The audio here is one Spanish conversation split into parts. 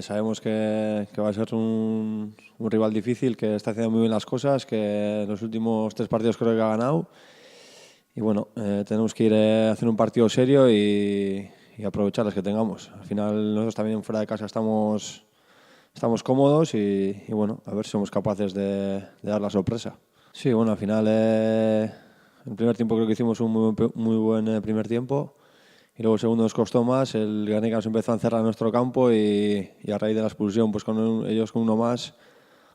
sabemos que va a ser un rival difícil, que está haciendo muy bien las cosas, que en los últimos 3 partidos creo que ha ganado. Y bueno, tenemos que ir a hacer un partido serio y aprovechar las que tengamos. Al final nosotros también fuera de casa estamos cómodos y bueno, a ver si somos capaces de dar la sorpresa. Sí, bueno, al final el primer tiempo creo que hicimos un muy buen primer tiempo y luego el segundo nos costó más. El Guernica nos empezó a encerrar en nuestro campo y a raíz de la expulsión, pues ellos con uno más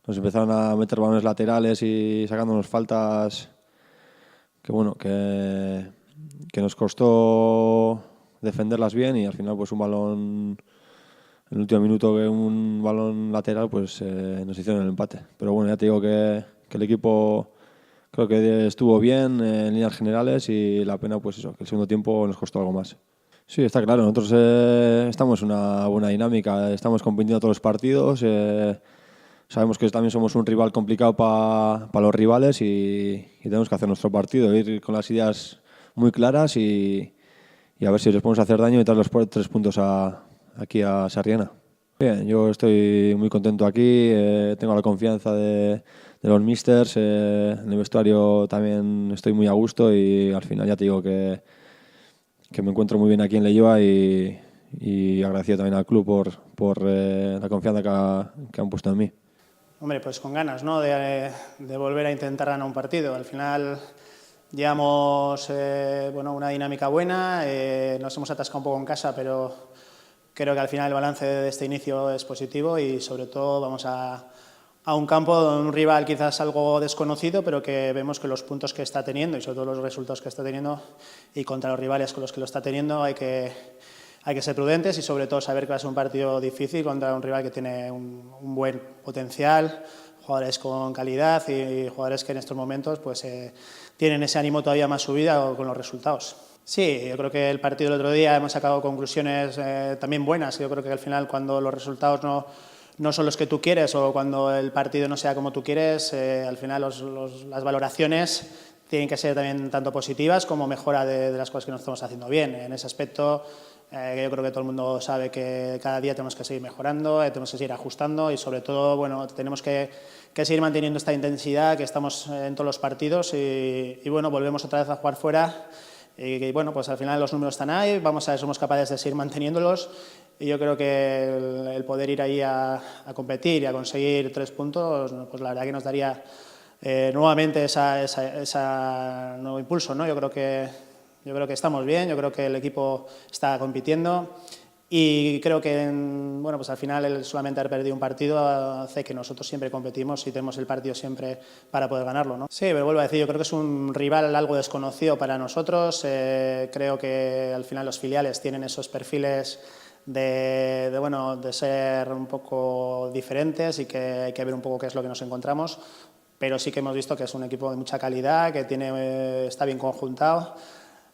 nos empezaron a meter balones laterales y sacándonos faltas que bueno, que nos costó defenderlas bien y al final pues un balón, en el último minuto que un balón lateral pues nos hicieron el empate. Pero bueno, ya te digo que el equipo creo que estuvo bien en líneas generales y la pena pues eso, que el segundo tiempo nos costó algo más. Sí, está claro, nosotros estamos en una buena dinámica, estamos compitiendo todos los partidos, sabemos que también somos un rival complicado para los rivales y tenemos que hacer nuestro partido, ir con las ideas muy claras y a ver si les podemos hacer daño y traer los 3 puntos aquí a Sarriena. Bien, yo estoy muy contento aquí, tengo la confianza de los místers, en el vestuario también estoy muy a gusto y al final ya te digo que me encuentro muy bien aquí en Leioa y agradecido también al club por la confianza que han puesto en mí. Hombre, pues con ganas, ¿no? de volver a intentar ganar un partido. Al final llevamos una dinámica buena, nos hemos atascado un poco en casa, pero creo que al final el balance de este inicio es positivo y sobre todo vamos a un campo de un rival quizás algo desconocido, pero que vemos que los puntos que está teniendo y sobre todo los resultados que está teniendo y contra los rivales con los que lo está teniendo hay que ser prudentes y sobre todo saber que va a ser un partido difícil contra un rival que tiene un buen potencial, jugadores con calidad y jugadores que en estos momentos pues, tienen ese ánimo todavía más subido con los resultados. Sí, yo creo que el partido del otro día hemos sacado conclusiones también buenas. Yo creo que al final cuando los resultados no son los que tú quieres o cuando el partido no sea como tú quieres, al final las valoraciones tienen que ser también tanto positivas como mejora de las cosas que nos estamos haciendo bien. En ese aspecto yo creo que todo el mundo sabe que cada día tenemos que seguir mejorando, tenemos que seguir ajustando y sobre todo bueno, tenemos que seguir manteniendo esta intensidad que estamos en todos los partidos y bueno, volvemos otra vez a jugar fuera y bueno, pues al final los números están ahí, vamos a ver si somos capaces de seguir manteniéndolos y yo creo que el poder ir ahí a competir y a conseguir 3 puntos, pues la verdad que nos daría nuevamente ese nuevo impulso, ¿no? Yo creo que estamos bien, yo creo que el equipo está compitiendo y creo que bueno, pues al final el solamente haber perdido un partido hace que nosotros siempre competimos y tenemos el partido siempre para poder ganarlo, ¿no? Sí, pero vuelvo a decir, yo creo que es un rival algo desconocido para nosotros, creo que al final los filiales tienen esos perfiles de ser un poco diferentes y que hay que ver un poco qué es lo que nos encontramos, pero sí que hemos visto que es un equipo de mucha calidad, que está bien conjuntado.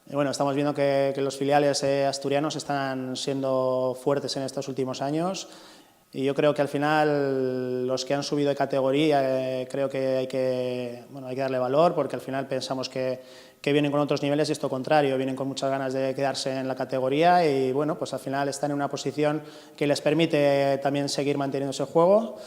Y bueno, estamos viendo que los filiales asturianos están siendo fuertes en estos últimos años y yo creo que al final los que han subido de categoría creo que hay que darle valor porque al final pensamos que vienen con otros niveles y esto contrario, vienen con muchas ganas de quedarse en la categoría y bueno, pues al final están en una posición que les permite también seguir manteniendo ese juego.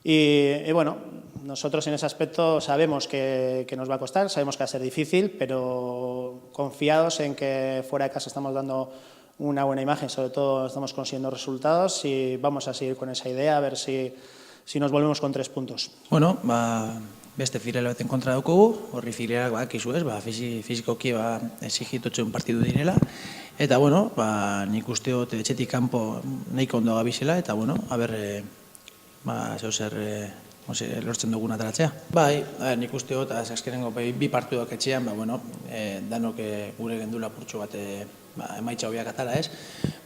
Y bueno, nosotros en ese aspecto sabemos que nos va a costar, sabemos que va a ser difícil, pero confiados en que fuera de casa estamos dando una buena imagen, sobre todo estamos consiguiendo resultados y vamos a seguir con esa idea, a ver si nos volvemos con 3 puntos. Bueno, beste filial baten kontra daukagu, horri filialak badakizu ez, fizikoki exigitotxeun partidu direla, eta bueno, nik uste dut etxetik kanpo nahiko ondo gabizela, eta bueno, a ber, lortzen dugun ataratzea. Bai, nik uste dut, azkenengo bi partiduak etxean, danok gure gendula purtsu bat emaitza hobiak atara ez,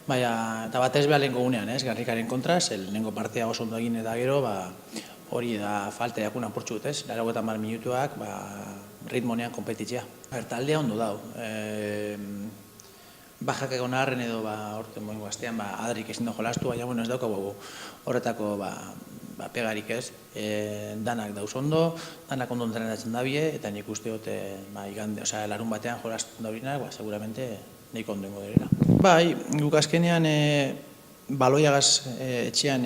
eta batez behar lehenko gunean, Garrikaren kontra, lehenko partea oso ondo egin eta gero, hori da falta jakuna purtsu dut ez, 80 minutuak ritmonean kompetitzea. Taldea ondo dau. Bajak egon arren edo orten moingo astean Adrik ezin da jolastu, baina ez daukagu horretako pegarik ez, danak dauz ondo, danak ondo entrenatzen dabie, eta nik uste dut larun batean jolastu dabinak, seguramente nahiko ondo ingo direla. Bai, guk azkenean baloiagaz etxean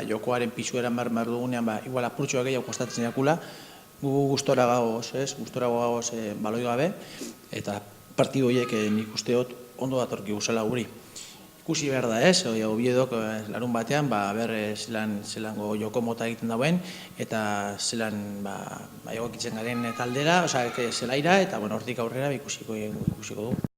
jokoaren pisueran behar dugunean, igual apurtxoa gehiago kostatzen jakula, gu gustora gagoz, baloi gabe, eta partidu horiek nik usteot ondo datorki guzela guri. Ikusi behar da Oviedok larun batean, zelango joko mota egiten dauen, eta zelan egokitzen garen taldera, zelaira, eta hortik aurrera ikusiko dugu.